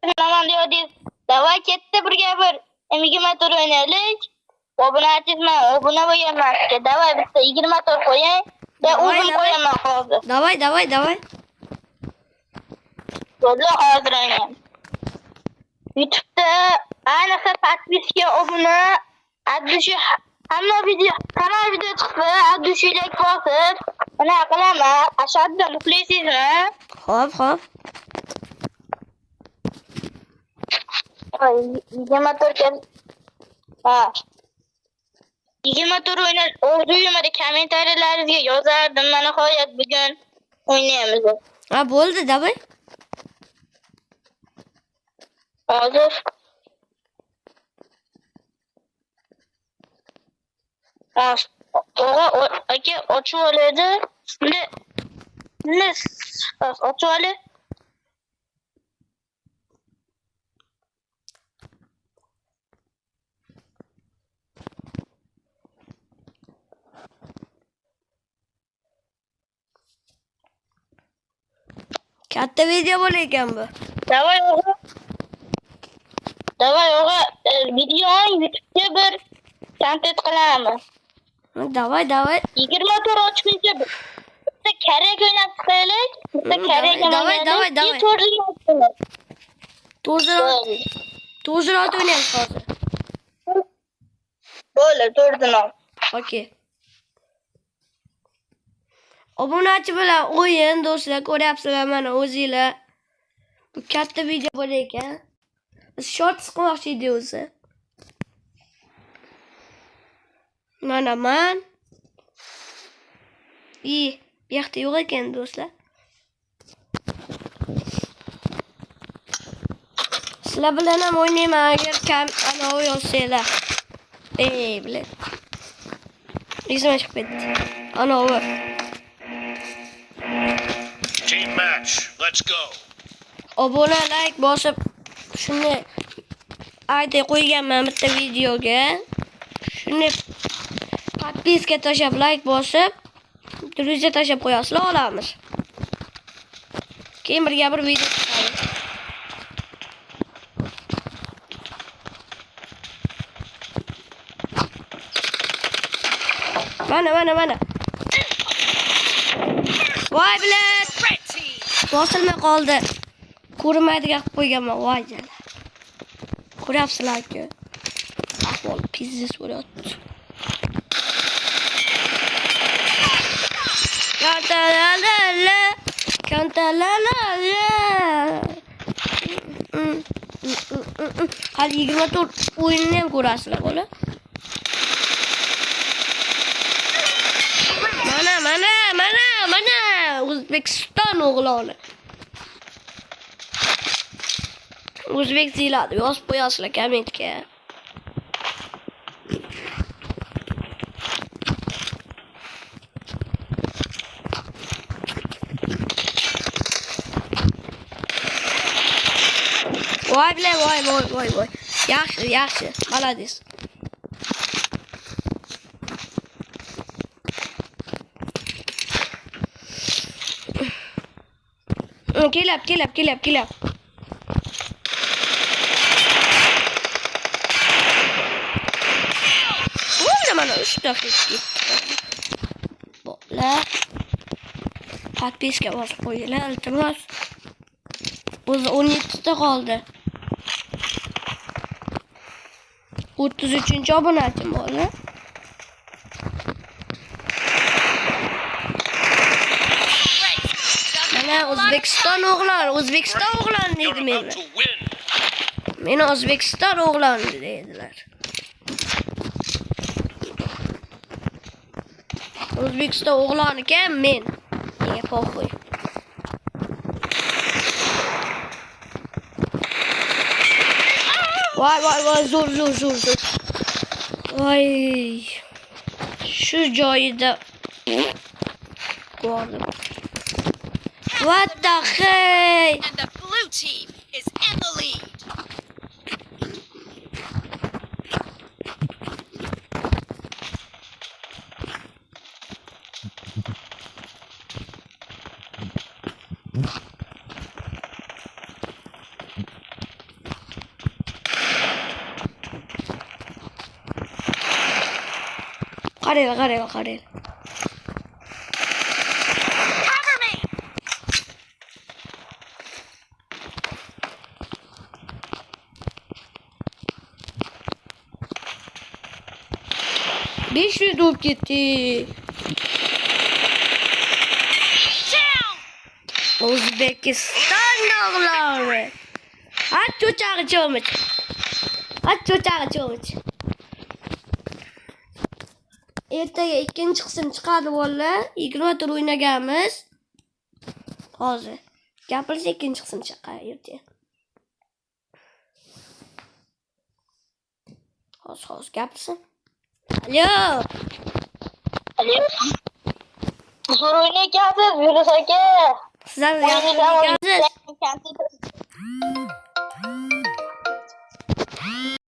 Aman diyor. Davay ketdi birga bir M2 motor oynaylik. Obunachizman, obuna qo'yaman. Davay bitta 20 motor qo'ying. Ya o'zim qo'yaman hozir. Davay. Bo'ldi, hozir aynan. YouTube'da ayniqsa podpiska obuna addushi hamma video chiqsa addushilik bosib, mana qilaman. Ashadda muxlisizmi? Xo'p. Ay, 20 motor ha. 20 motor o'ynash orzuyimda kommentariyalarga yozardim. Mana nihoyat bugun o'ynaymiz. Ha, bo'ldi, davay. Hozir aka ochib oladi. Ne ochib oladi. Katta video bo'lar ekan bu. Davay o'g'a videoni YouTube'ga bir kontent qilamiz. Davay. 20 motor ochguncha bitta kerak o'ynab chiqaylik. Bitta kerak Davay. To'g'ri o'ynaymiz hozir. Bo'ldi, to'g'ri. Okey. Obunachi bilan o'yin do'stlar, ko'ryapsizlar mana o'zingizlar. Bu katta video bo'lar ekan. Biz shorts qilmoqchi edik o'zi. Mana men. Bu yoqda yo'q ekan do'stlar. Sizlar bilan ham o'ynayman agar ana yozsanglar. Bilan. Izma chiqib ketdi. Ana o. Team match, let's go. Obuna, like bosib shuni aytib qo'yganman bitta videoga. Shuni podpiska tashlab, like bosib, druziya tashlab qo'yasizlar, olamiz. Keyin birga bir video chiqadi. Mana. Voy bilan. Bosilmay qoldi. Ko'rmaydigan qilib qo'yganman, voy jala. Ko'ryapsizlar-ku. Ahvol pizziz bo'lyapti. Kantalala. Hali 24 o'yinni ham ko'rasizlar, bola. Mana O'zbekiston o'g'loni. O'zbek ziladi, yozib qo'yasizlar kommentga. Voy bilan, voy. Yaxshi. Malades. Kelab. Mana 3 daqiqa. Bo'la. Podpiska bosib qo'yinglar, iltimos. O'zi 17 ta qoldi. 33-obunachim bo'ldi. Mana O'zbekiston o'g'lon deydi meni. Meni O'zbekiston o'g'lon deydilar. O'zbekiston o'g'loni ekan men. Menga poxoy. Voy, zo'r. Voy. Shu joyida ko'rdim. What the hell? And the blue team is in the lead. Qaraylar. Cover me! Beş yüz doğup gitti. Down! O'zbekiston dog'lari. Aç cho'chag'i cho'mich. Ertaga ikkinchi qism chiqadi valla. 20 tur o'ynaganmiz. Hozir. Gapirsa ikkinchi qism chiqadi ertaga. Hozir gapirsin. Alo. Zo'r o'ynayapsiz, Yunus aka. Sizlar yaxshi o'ynayapsiz.